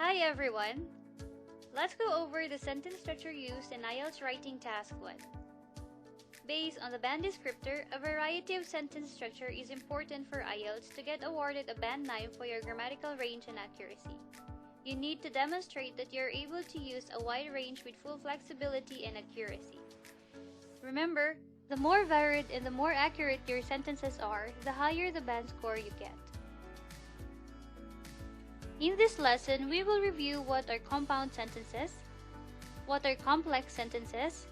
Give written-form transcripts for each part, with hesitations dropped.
Hi everyone! Let's go over the sentence structure used in IELTS Writing Task 1. Based on the band descriptor, a variety of sentence structure is important for IELTS to get awarded a band 9 for your grammatical range and accuracy. You need to demonstrate that you're able to use a wide range with full flexibility and accuracy. Remember, the more varied and the more accurate your sentences are, the higher the band score you get. In this lesson, we will review what are compound sentences, what are complex sentences,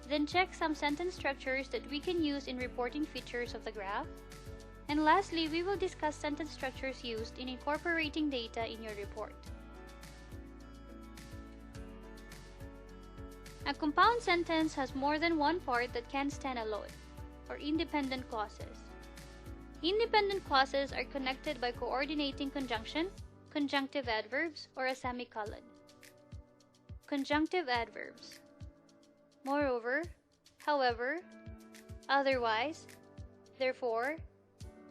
then check some sentence structures that we can use in reporting features of the graph, and lastly, we will discuss sentence structures used in incorporating data in your report. A compound sentence has more than one part that can stand alone, or independent clauses. Independent clauses are connected by coordinating conjunction, conjunctive adverbs, or a semicolon. Conjunctive adverbs: moreover, however, otherwise, therefore,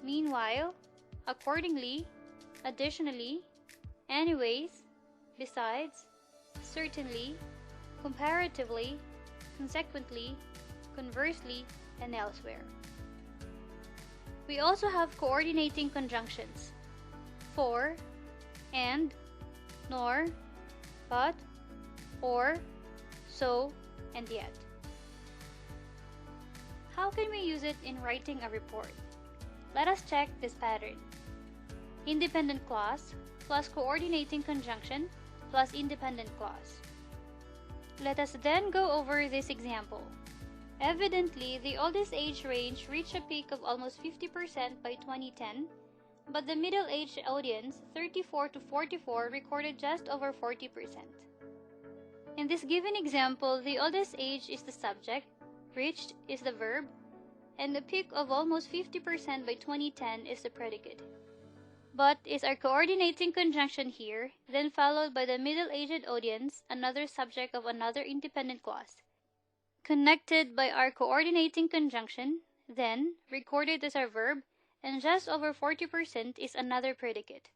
meanwhile, accordingly, additionally, anyways, besides, certainly, comparatively, consequently, conversely, and elsewhere. We also have coordinating conjunctions: for, and, nor, but, or, so, and yet. How can we use it in writing a report? Let us check this pattern. Independent clause plus coordinating conjunction plus independent clause. Let us then go over this example. Evidently, the oldest age range reached a peak of almost 50% by 2010, but the middle-aged audience, 34 to 44, recorded just over 40%. In this given example, the oldest age is the subject, reached is the verb, and the peak of almost 50% by 2010 is the predicate. But is our coordinating conjunction here, then followed by the middle-aged audience, another subject of another independent clause, connected by our coordinating conjunction, then recorded as our verb, and just over 40% is another predicate.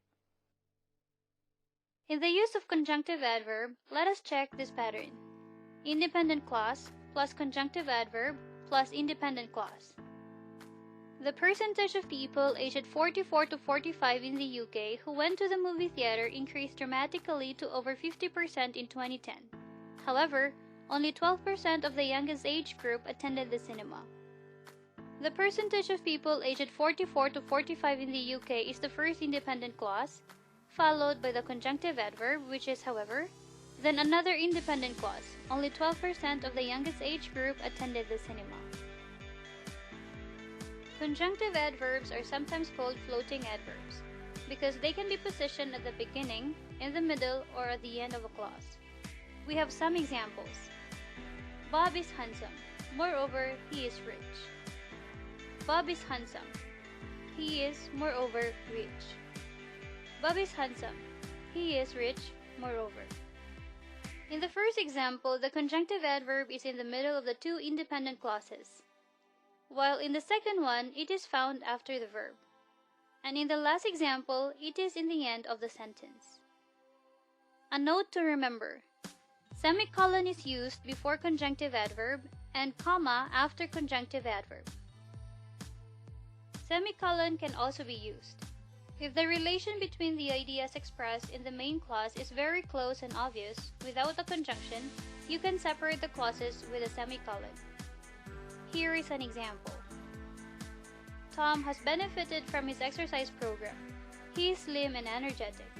In the use of conjunctive adverb, let us check this pattern. Independent clause plus conjunctive adverb plus independent clause. The percentage of people aged 44 to 45 in the UK who went to the movie theater increased dramatically to over 50% in 2010. However, only 12% of the youngest age group attended the cinema. The percentage of people aged 44 to 45 in the UK is the first independent clause, followed by the conjunctive adverb, which is however, then another independent clause. Only 12% of the youngest age group attended the cinema. Conjunctive adverbs are sometimes called floating adverbs because they can be positioned at the beginning, in the middle, or at the end of a clause. We have some examples. Bob is handsome. Moreover, he is rich. Bob is handsome. He is, moreover, rich. Bob is handsome. He is rich, moreover. In the first example, the conjunctive adverb is in the middle of the two independent clauses, while in the second one, it is found after the verb. And in the last example, it is in the end of the sentence. A note to remember: semicolon is used before conjunctive adverb and comma after conjunctive adverb. Semicolon can also be used if the relation between the ideas expressed in the main clause is very close and obvious. Without a conjunction, you can separate the clauses with a semicolon. Here is an example. Tom has benefited from his exercise program. He is slim and energetic.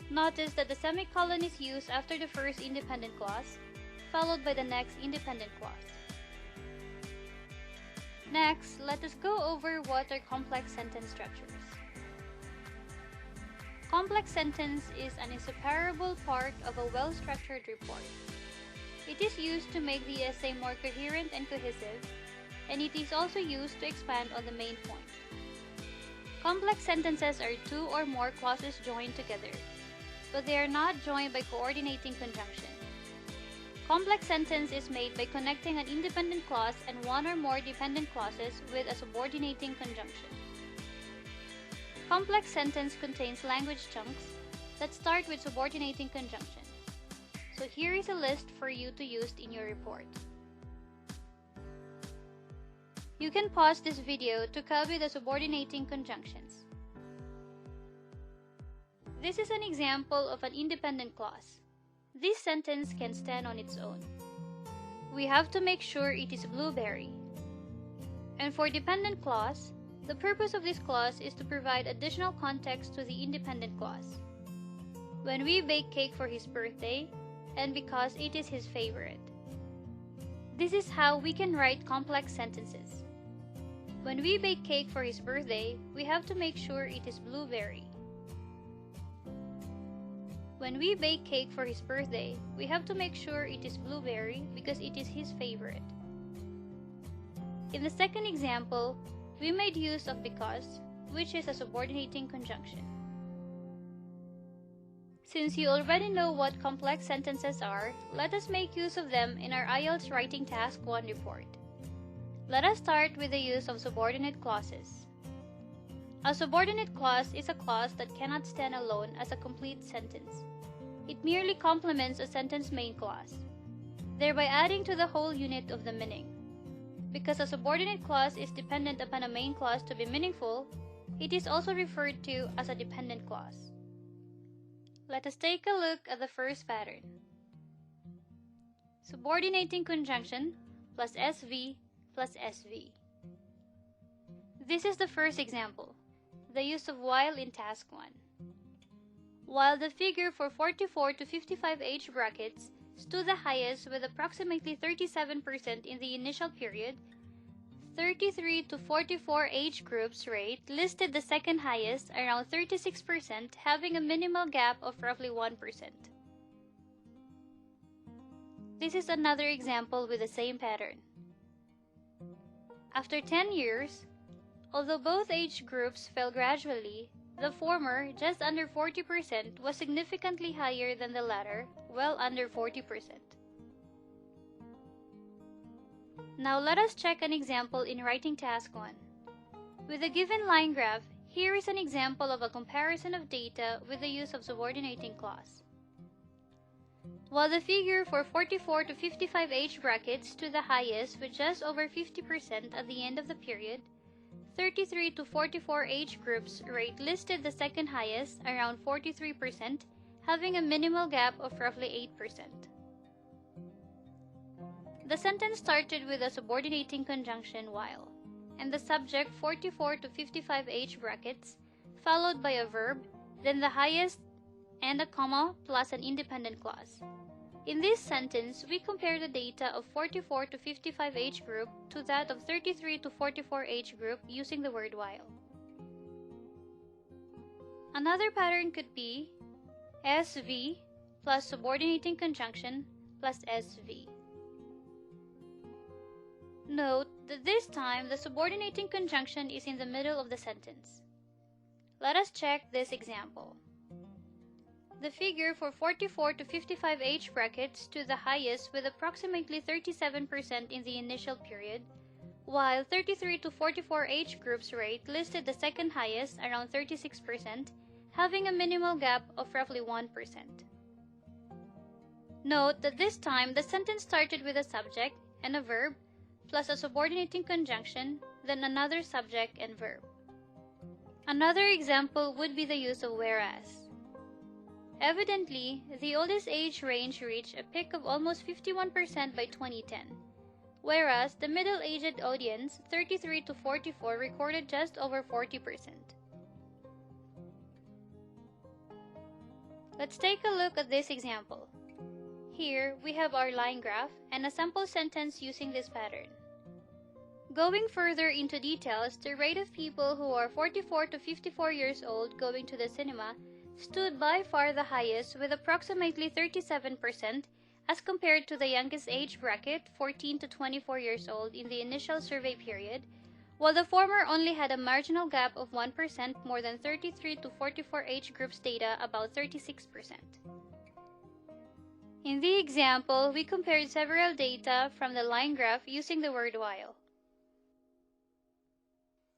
Notice that the semicolon is used after the first independent clause, followed by the next independent clause. Next, let us go over what are complex sentence structures. Complex sentence is an inseparable part of a well-structured report. It is used to make the essay more coherent and cohesive, and it is also used to expand on the main point. Complex sentences are two or more clauses joined together, but they are not joined by coordinating conjunction. Complex sentence is made by connecting an independent clause and one or more dependent clauses with a subordinating conjunction. Complex sentence contains language chunks, Let's start with subordinating conjunction. So here is a list for you to use in your report. You can pause this video to copy the subordinating conjunctions. This is an example of an independent clause. This sentence can stand on its own. We have to make sure it is blueberry. And for dependent clause, the purpose of this clause is to provide additional context to the independent clause. When we bake cake for his birthday, and because it is his favorite. This is how we can write complex sentences. When we bake cake for his birthday, we have to make sure it is blueberry. When we bake cake for his birthday, we have to make sure it is blueberry because it is his favorite. In the second example, we made use of because, which is a subordinating conjunction. Since you already know what complex sentences are, let us make use of them in our IELTS Writing Task 1 report. Let us start with the use of subordinate clauses. A subordinate clause is a clause that cannot stand alone as a complete sentence. It merely complements a sentence main clause, thereby adding to the whole unit of the meaning. Because a subordinate clause is dependent upon a main clause to be meaningful, it is also referred to as a dependent clause. Let us take a look at the first pattern. Subordinating conjunction plus SV plus SV. This is the first example, the use of while in task 1. While the figure for 44 to 55 age brackets stood the highest with approximately 37% in the initial period, 33 to 44 age groups rate listed the second highest, around 36%, having a minimal gap of roughly 1%. This is another example with the same pattern. After 10 years, although both age groups fell gradually, the former, just under 40%, was significantly higher than the latter, well under 40%. Now let us check an example in writing task 1. With a given line graph, here is an example of a comparison of data with the use of subordinating clause. While the figure for 44 to 55 age brackets stood the highest with just over 50% at the end of the period, 33 to 44 age groups rate listed the second highest, around 43%, having a minimal gap of roughly 8%. The sentence started with a subordinating conjunction while, and the subject 44 to 55 age brackets, followed by a verb, then the highest, and a comma plus an independent clause. In this sentence, we compare the data of 44 to 55 age group to that of 33 to 44 age group using the word while. Another pattern could be SV plus subordinating conjunction plus SV. Note that this time the subordinating conjunction is in the middle of the sentence. Let us check this example. The figure for 44 to 55 age brackets stood the highest with approximately 37% in the initial period, while 33 to 44 age groups rate listed the second highest, around 36%, having a minimal gap of roughly 1%. Note that this time the sentence started with a subject and a verb, plus a subordinating conjunction, then another subject and verb. Another example would be the use of whereas. Evidently, the oldest age range reached a peak of almost 51% by 2010, whereas the middle-aged audience, 33 to 44, recorded just over 40%. Let's take a look at this example. Here, we have our line graph and a sample sentence using this pattern. Going further into details, the rate of people who are 44 to 54 years old going to the cinema stood by far the highest with approximately 37% as compared to the youngest age bracket, 14 to 24 years old in the initial survey period, while the former only had a marginal gap of 1% more than 33 to 44 age groups data, about 36%. In the example, we compared several data from the line graph using the word while.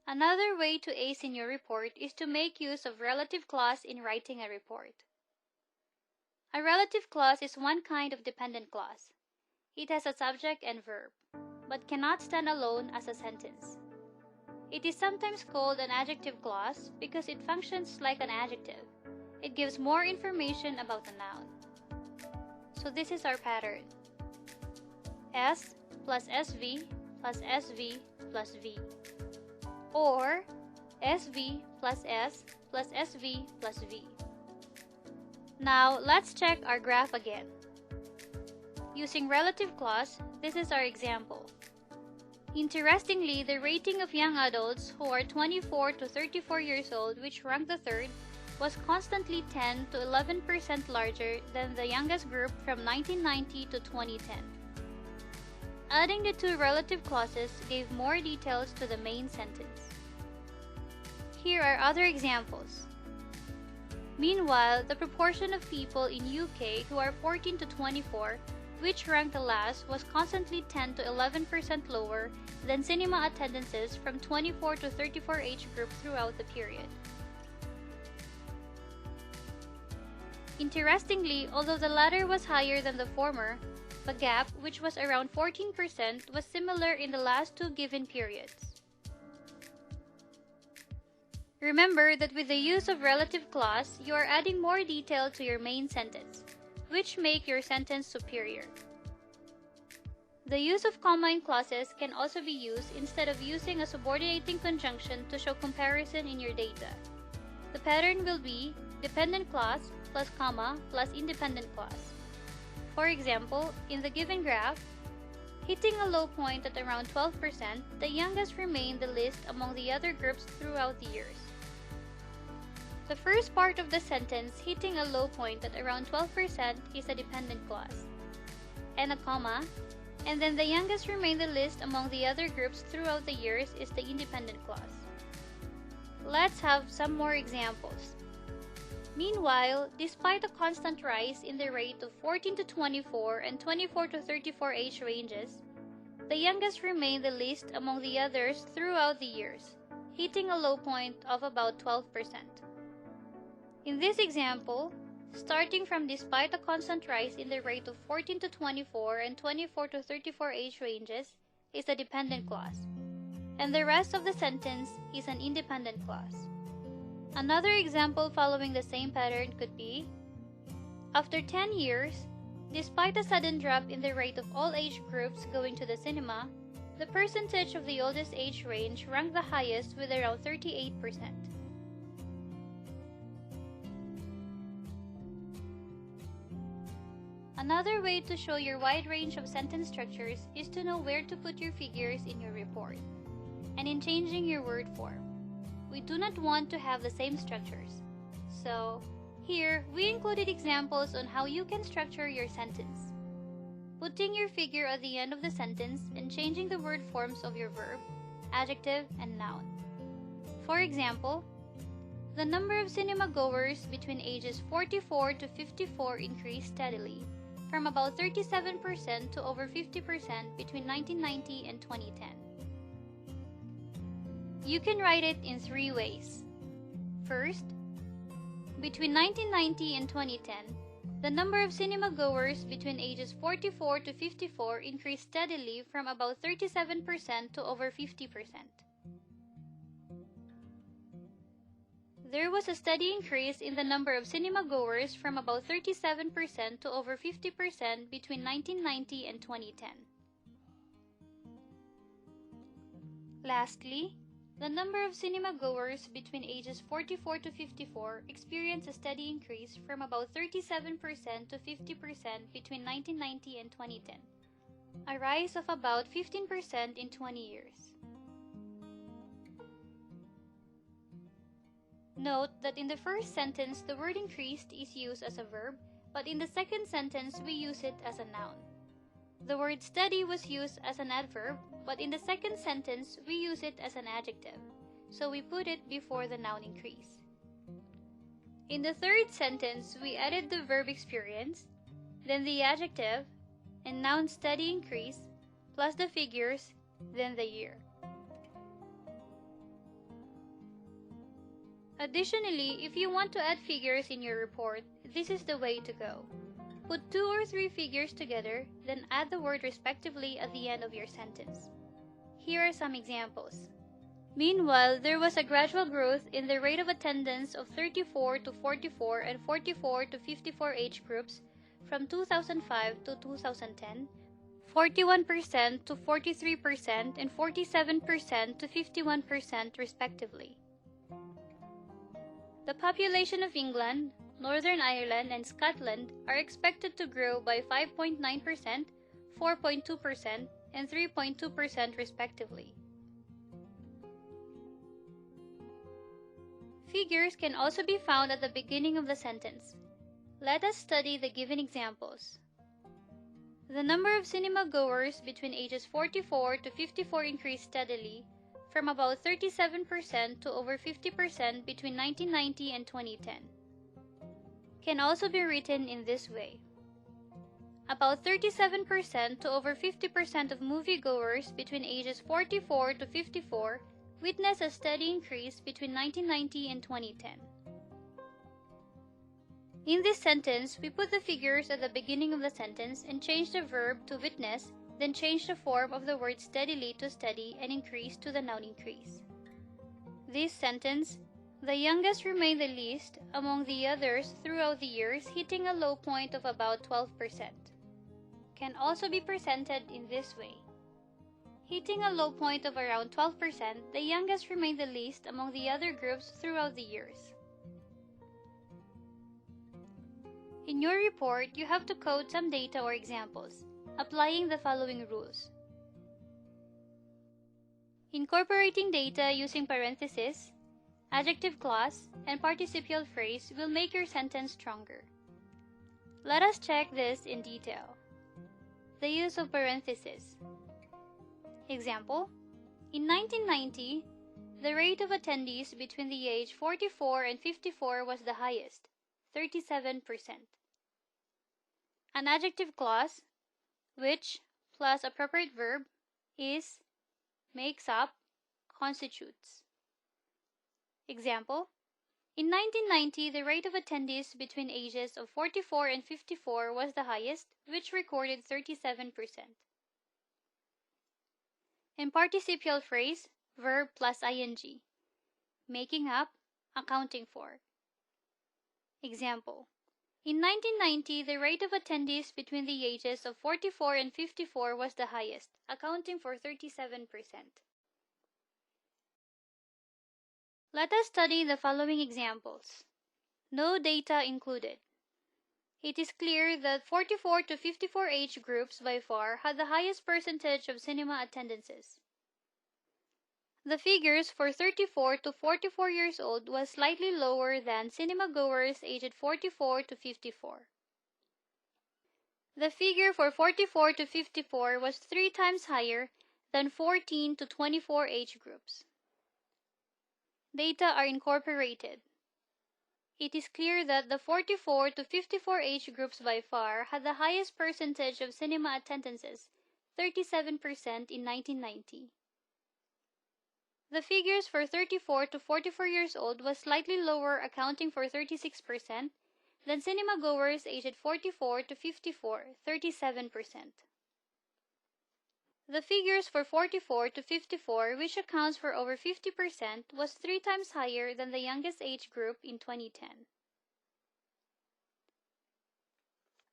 Another way to ace in your report is to make use of relative clause in writing a report. A relative clause is one kind of dependent clause. It has a subject and verb, but cannot stand alone as a sentence. It is sometimes called an adjective clause because it functions like an adjective. It gives more information about the noun. So this is our pattern. S plus SV plus SV plus V. Or SV plus S plus SV plus V. Now let's check our graph again. Using relative clause, this is our example. Interestingly, the rating of young adults who are 24 to 34 years old, which ranked the third, was constantly 10 to 11% larger than the youngest group from 1990 to 2010. Adding the two relative clauses gave more details to the main sentence. Here are other examples. Meanwhile, the proportion of people in UK who are 14 to 24, which ranked the last, was constantly 10 to 11% lower than cinema attendances from 24 to 34 age group throughout the period. Interestingly, although the latter was higher than the former, the gap, which was around 14%, was similar in the last two given periods. Remember that with the use of relative clause, you are adding more detail to your main sentence, which make your sentence superior. The use of comma in clauses can also be used instead of using a subordinating conjunction to show comparison in your data. The pattern will be dependent clause plus comma plus independent clause. For example, in the given graph, hitting a low point at around 12%, the youngest remained the least among the other groups throughout the years. The first part of the sentence, hitting a low point at around 12%, is a dependent clause, and a comma, and then the youngest remained the least among the other groups throughout the years is the independent clause. Let's have some more examples. Meanwhile, despite a constant rise in the rate of 14 to 24 and 24 to 34 age ranges, the youngest remained the least among the others throughout the years, hitting a low point of about 12%. In this example, starting from despite a constant rise in the rate of 14 to 24 and 24 to 34 age ranges is a dependent clause, and the rest of the sentence is an independent clause. Another example following the same pattern could be, after 10 years, despite a sudden drop in the rate of all age groups going to the cinema, the percentage of the oldest age range ranked the highest with around 38%. Another way to show your wide range of sentence structures is to know where to put your figures in your report, and in changing your word form. We do not want to have the same structures. So, here, we included examples on how you can structure your sentence. Putting your figure at the end of the sentence and changing the word forms of your verb, adjective, and noun. For example, the number of cinema goers between ages 44 to 54 increased steadily, from about 37% to over 50% between 1990 and 2010. You can write it in three ways. First, between 1990 and 2010, the number of cinema goers between ages 44 to 54 increased steadily from about 37% to over 50%. There was a steady increase in the number of cinema goers from about 37% to over 50% between 1990 and 2010. Lastly, the number of cinema goers between ages 44 to 54 experienced a steady increase from about 37% to 50% between 1990 and 2010, a rise of about 15% in 20 years. Note that in the first sentence, the word increased is used as a verb, but in the second sentence, we use it as a noun. The word steady was used as an adverb, but in the second sentence, we use it as an adjective, so we put it before the noun increase. In the third sentence, we added the verb experience, then the adjective, and noun steady increase, plus the figures, then the year. Additionally, if you want to add figures in your report, this is the way to go. Put 2 or 3 figures together, then add the word respectively at the end of your sentence. Here are some examples. Meanwhile, there was a gradual growth in the rate of attendance of 34 to 44 and 44 to 54 age groups from 2005 to 2010, 41% to 43% and 47% to 51% respectively. The population of England, Northern Ireland, and Scotland are expected to grow by 5.9%, 4.2%, and 3.2% respectively. Figures can also be found at the beginning of the sentence. Let us study the given examples. The number of cinema goers between ages 44 to 54 increased steadily from about 37% to over 50% between 1990 and 2010. Can also be written in this way. About 37% to over 50% of moviegoers between ages 44 to 54 witnessed a steady increase between 1990 and 2010. In this sentence, we put the figures at the beginning of the sentence and change the verb to witness, then change the form of the word steadily to steady and increase to the noun increase. This sentence, the youngest remained the least among the others throughout the years, hitting a low point of about 12%. Can also be presented in this way. Hitting a low point of around 12%, the youngest remained the least among the other groups throughout the years. In your report, you have to code some data or examples, applying the following rules. Incorporating data using parentheses, adjective clause, and participial phrase will make your sentence stronger. Let us check this in detail. The use of parentheses. Example, in 1990, the rate of attendees between the age 44 and 54 was the highest, 37%. An adjective clause, which plus appropriate verb, is, makes up, constitutes. Example, in 1990, the rate of attendees between ages of 44 and 54 was the highest, which recorded 37%. In participial phrase, verb plus ing, making up, accounting for. Example, in 1990, the rate of attendees between the ages of 44 and 54 was the highest, accounting for 37%. Let us study the following examples. No data included. It is clear that 44 to 54 age groups by far had the highest percentage of cinema attendances. The figures for 34 to 44 years old was slightly lower than cinema goers aged 44 to 54. The figure for 44 to 54 was 3 times higher than 14 to 24 age groups. Data are incorporated. It is clear that the 44 to 54 age groups by far had the highest percentage of cinema attendances, 37% in 1990. The figures for 34 to 44 years old was slightly lower, accounting for 36%, than cinema goers aged 44 to 54, 37%. The figures for 44 to 54, which accounts for over 50%, was 3 times higher than the youngest age group in 2010.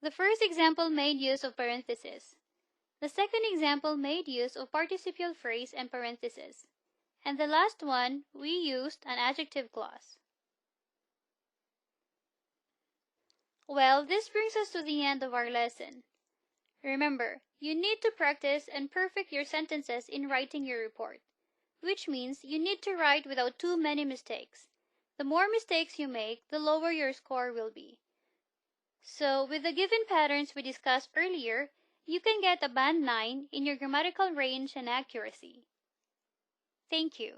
The first example made use of parentheses. The second example made use of participial phrase and parentheses. And the last one, we used an adjective clause. Well, this brings us to the end of our lesson. Remember, you need to practice and perfect your sentences in writing your report, which means you need to write without too many mistakes. The more mistakes you make, the lower your score will be. So, with the given patterns we discussed earlier, you can get a band 9 in your grammatical range and accuracy. Thank you.